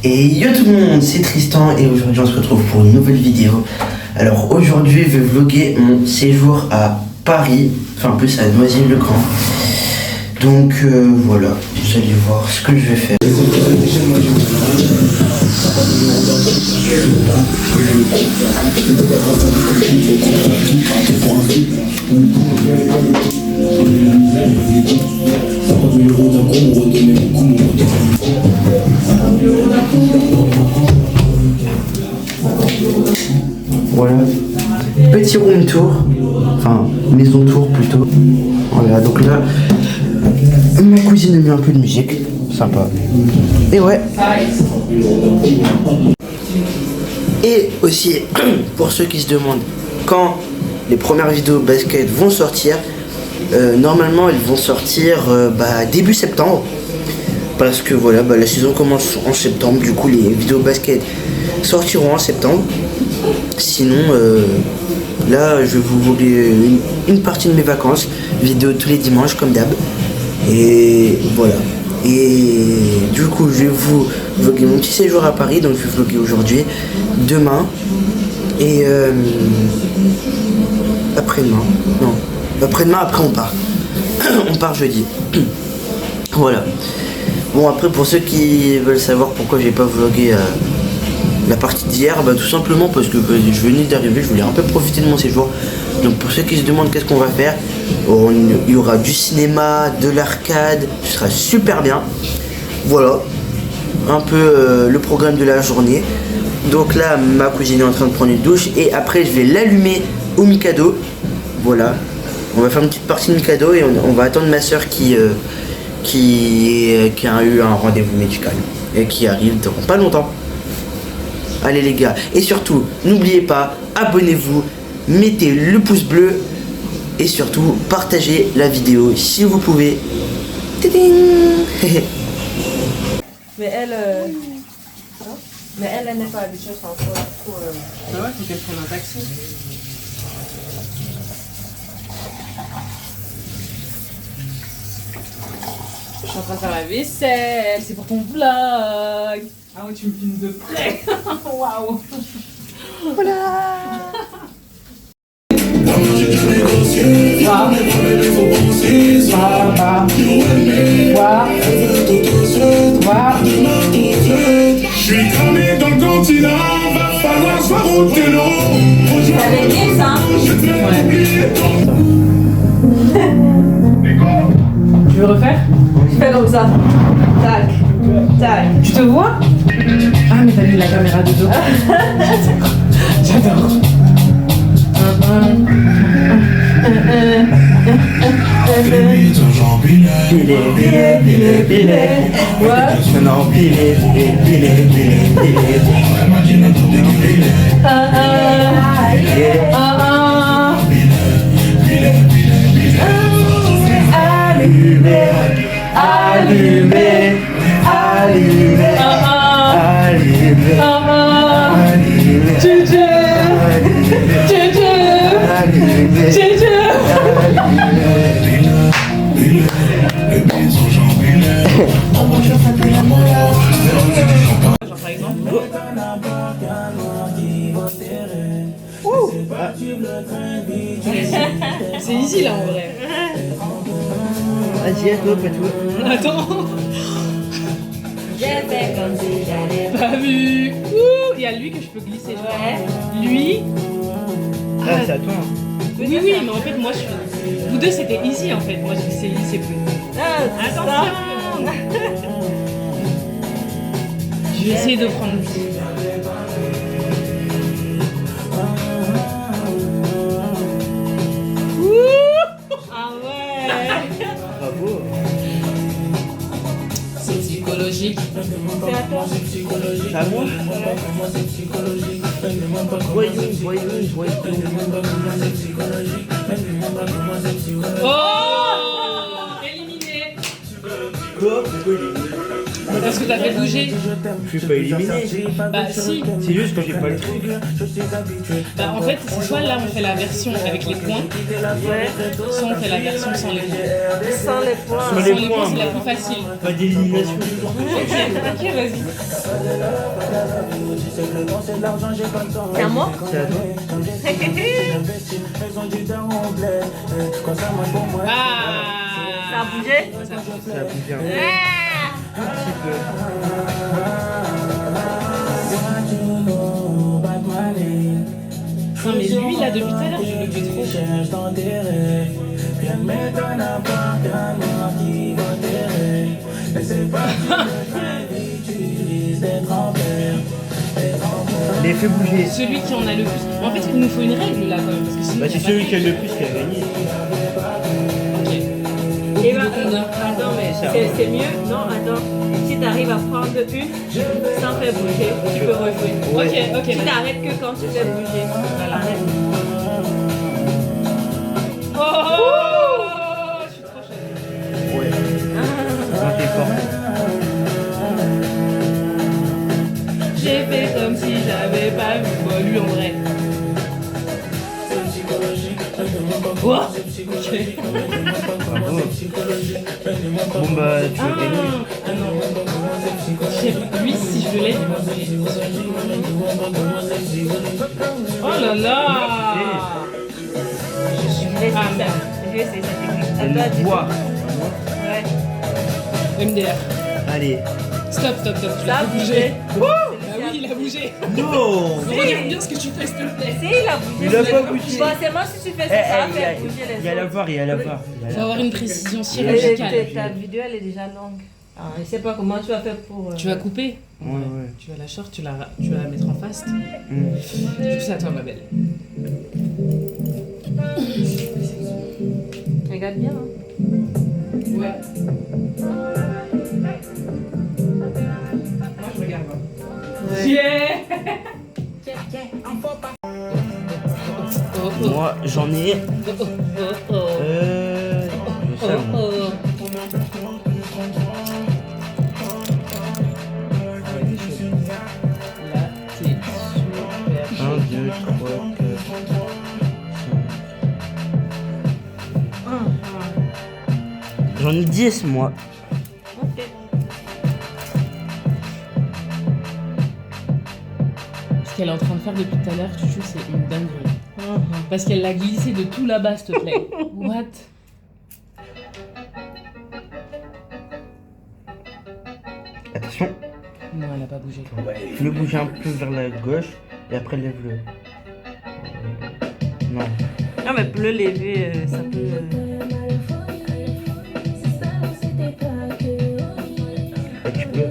Et yo tout le monde, c'est Tristan et aujourd'hui on se retrouve pour une nouvelle vidéo. Alors aujourd'hui je vais vlogger mon séjour à Paris, enfin plus à Noisy-le-Grand. Donc voilà, vous allez voir ce que je vais faire. Voilà, petit room tour, enfin maison tour plutôt. Voilà, donc là, ma cousine a mis un peu de musique, sympa. Et ouais. Et aussi, pour ceux qui se demandent quand les premières vidéos basket vont sortir, normalement elles vont sortir début septembre. Parce que voilà, la saison commence en septembre, du coup les vidéos basket sortiront en septembre. Sinon, là je vais vous voler une partie de mes vacances, vidéo tous les dimanches comme d'hab. Et voilà. Et du coup je vais vous vlogger mon petit séjour à Paris, donc je vais vlogger aujourd'hui, demain et après-demain. Non, après-demain, après on part. On part jeudi. Voilà. Bon, après pour ceux qui veulent savoir pourquoi j'ai pas vlogué la partie d'hier, tout simplement parce que je venais d'arriver, je voulais un peu profiter de mon séjour. Donc pour ceux qui se demandent qu'est-ce qu'on va faire, il y aura du cinéma, de l'arcade, ce sera super bien. Voilà, un peu le programme de la journée. Donc là, ma cousine est en train de prendre une douche et après je vais l'allumer au Mikado. Voilà, on va faire une petite partie de Mikado et on va attendre ma soeur qui a eu un rendez-vous médical et qui arrive dans pas longtemps. Allez les gars, et surtout, n'oubliez pas, abonnez-vous, mettez le pouce bleu et surtout, partagez la vidéo si vous pouvez. Mais elle n'est pas habituée, c'est encore trop... Ah ouais, faut qu'elle prenne un taxi. Je suis en train de faire la vaisselle, c'est pour ton vlog. Ah ouais, tu me filmes de près. Waouh. Voilà. Je suis cramé dans le continent, va falloir se voir au télo. T'avais dit ça? Tu veux refaire? Fais comme ça. Tac, tac. Tu te vois? Ah mais t'as mis la caméra de dos. J'adore. Ouais. Non, Par exemple. C'est easy là en vrai. Vas-y, toi, pas tout. Attends. Pas vu. Ouh, il y a lui que je peux glisser. Ouais. Lui. Ah, c'est à toi. Oui, mais en fait, moi je suis. Vous deux c'était easy en fait. Moi je dis c'est easy, c'est plus. Attention. Je vais essayer de prendre. Ah ouais. Bravo. C'est psychologique. C'est à toi. C'est à moi. Voyons. Oh, éliminé. Quoi? Parce que t'as fait bouger. Je suis pas éliminé. Bah si. C'est juste que j'ai pas le truc. Bah en fait, c'est soit là on fait la version avec les points, soit on fait la version sans les points. Sans les points. Sans les points, c'est la plus facile. Pas d'élimination. Ok, vas-y. C'est à moi? C'est à toi. Ça a bougé? Ça a bougé un peu. Ah! Un petit peu. Non mais lui là depuis tout à l'heure je le fais trop. Les fait bouger. Celui qui en a le plus. En fait il nous faut une règle là quand même. Parce que sinon, Bah c'est celui qui a le plus qui a gagné. Et ben, attends, mais c'est mieux. Non, attends. Si t'arrives à prendre une sans faire bouger, tu peux rejouer. Ouais. Ok, Tu t'arrêtes que quand tu fais bouger. Voilà. Arrête. Oh, je suis trop chaude. Ouais. Quand t'es fort. J'ai fait comme si j'avais pas vu. Bon, lui en vrai. Oh, ok. Bravo. Bon bah tu as gagné. Ah non. Lui, si je le laisse, il va bouger. Oh là là. Je vais essayer ça. Je vais essayer cette technique. C'est À toi, le du bois. Ouais. MDR. Allez. Stop, stop, stop. Tu Ça a l'as bougé. bougé. Ah oui, il a bougé. Non. Regarde bien ce que tu fais, s'il te plaît. Si, il a bougé. Il a pas bougé. Bon, c'est moi si tu fais ça, ça va faire bouger les Il y a la autres. voir, il y a la voir. Faut avoir une précision Et chirurgicale. ta vidéo, elle est déjà longue. Ah, je sais pas comment tu vas faire pour... Tu vas couper. Ouais, ouais. Tu vas la short, tu vas la mettre en fast. Mm. Du coup, c'est à toi, ma belle. Regarde bien. Hein. Ouais. Moi, je regarde. Ouais. Yeah. Oh, oh, Moi j'en ai. oh, oh, oh, oh. Je sais, moi. Ouais, t'es chaud. Là, t'es super 1, chaud. 2, 3, 4, 5. J'en ai 10 moi. Ok. Ce qu'elle est en train de faire depuis tout à l'heure, Chouchou, c'est une dinguerie. Parce qu'elle l'a glissé de tout là-bas, s'il te plaît. What? Attention. Non, elle a pas bougé. Le bouger un peu vers la gauche et après lève-le. Non. Non, mais pour le lever, ça peut... Et tu peux.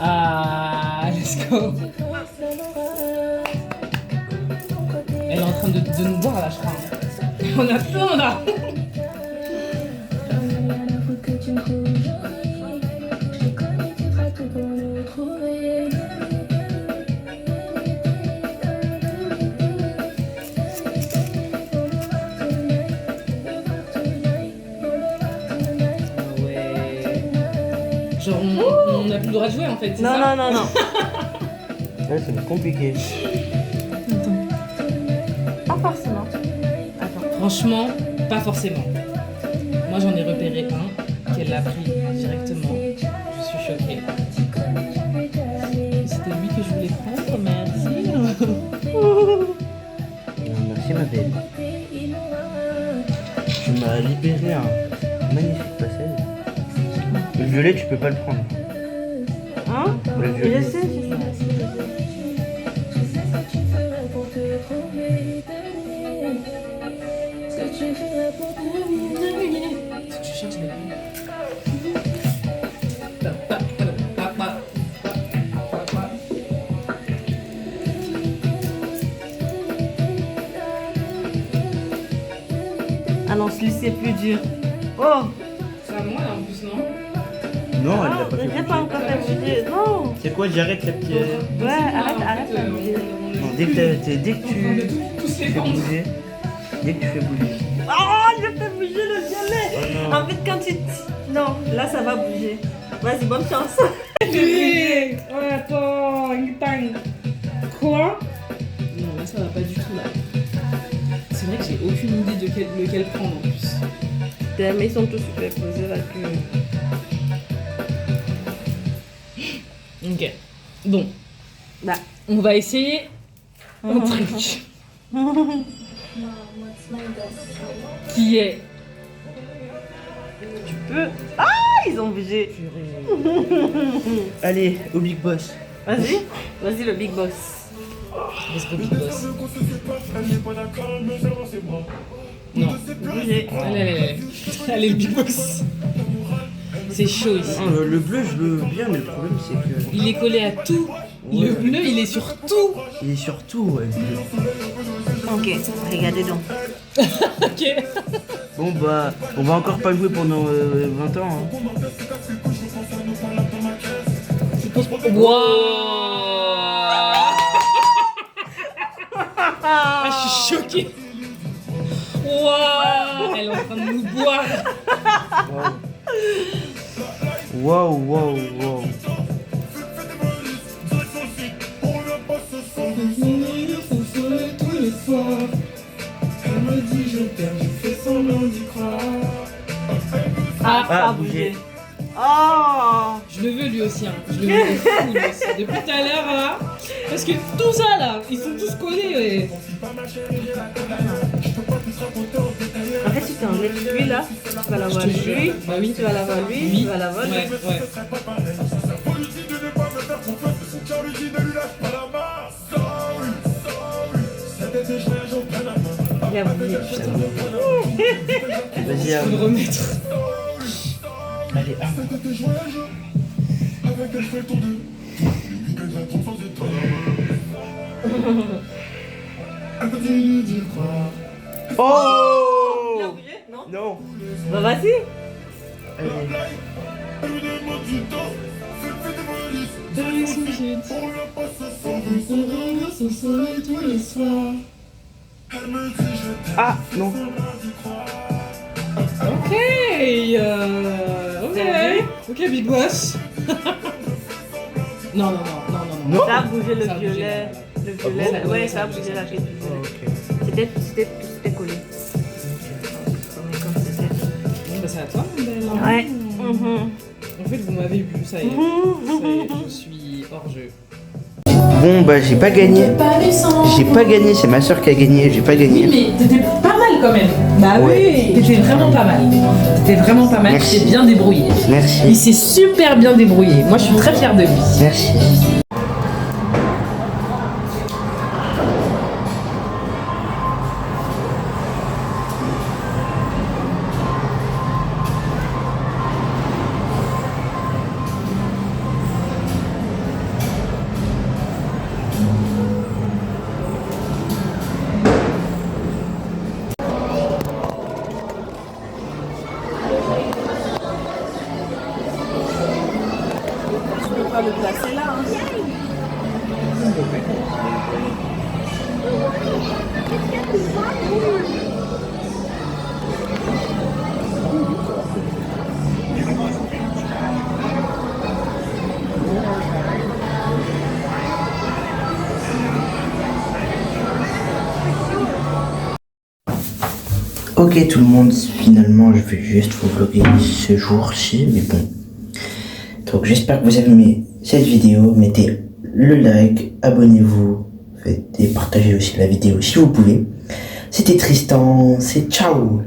Ah, let's go. Elle est en train de nous voir là, je crois. On a peur là. Genre, on n'a plus le droit de jouer en fait. C'est Non, ça. non, non, non. Ouais, ça va être compliqué. Pas forcément. Franchement, pas forcément. Moi j'en ai repéré un qu'elle a pris directement. Je suis choquée. C'était lui que je voulais prendre, merci. Merci ma belle. Tu m'as libéré un magnifique passage. Le violet, tu peux pas le prendre. Hein? Le Je violet. sais, je sais. Tu cherches les Ah non, celui-ci c'est plus dur. Oh! C'est à moi là en plus, non? Non, elle Ah, l'a pas fait. j'ai pas encore fait bouger. Non! C'est quoi, j'arrête la petite. Ouais, arrête de bouger. Non, dès que tu fais bouger. Dès que tu fais bouger. Oh, je fais bouger le violet! Oh non. En fait, quand tu... Non, là ça va bouger. Vas-y, bonne chance. Oh attends, quoi? Non, là ça va pas du tout là. C'est vrai que j'ai aucune idée de lequel prendre en plus. Mais ils sont tous superposés là-dessus. Ok. Bon. Bah, on va essayer un truc. Qui est... Ah, ils ont bougé. Allez, au Big Boss. Vas-y, vas-y le big boss. Let's go, Big Boss. Non. Bougez. Allez. Allez, le Big Boss. C'est chaud ici. Le bleu, je veux bien, mais le problème, c'est que. Il est collé à tout. Le bleu, il est sur tout. Il est surtout, ouais, le bleu. Ok, regardez donc. Ok. Bon, bah, on va encore pas jouer pendant 20 ans. Hein. Waouh. Ah, je suis choquée. Waouh. Elle est en train de nous boire. Waouh. Ah, bougé. Oh. Je le veux lui aussi, hein. Je le veux de fou, lui aussi. Depuis tout à l'heure, là. Parce que tout ça, là, ils sont tous collés, ouais. En fait, si tu enlèves lui là, tu vas l'avoir Je te jure. lui, Bah oui. tu vas l'avoir lui, Oui. tu vas l'avoir lui. Ouais. Il a bougé. Vas-y, Faut le remettre. allez, Il a Oh bougé, non? Non. Bah vas-y. Ah, non. Ok. Ok, Big Boss. Non. Ça a bougé le Ça a bougé, violet. Le violet, bon? ouais, Ouais, ça a bougé la tête du violet. Ok. C'était collé. Bon, bah, c'est à toi, mon belle. Ouais. En fait, vous m'avez vu, ça y est. Je suis hors jeu. Bon, bah, j'ai pas gagné. C'est ma soeur qui a gagné, j'ai pas gagné. Mais t'étais pas mal quand même. Bah Ouais. oui, t'étais vraiment pas mal. Merci. Tu t'es bien débrouillé. Il Merci. s'est super bien débrouillé. Moi, je suis très fière de lui. Merci. Tu peux pas le placer là. Hein. Ok tout le monde, finalement je vais juste vous vlogger ce jour-ci, mais bon. Donc j'espère que vous avez aimé cette vidéo, mettez le like, abonnez-vous, et partagez aussi la vidéo si vous pouvez. C'était Tristan, c'est ciao.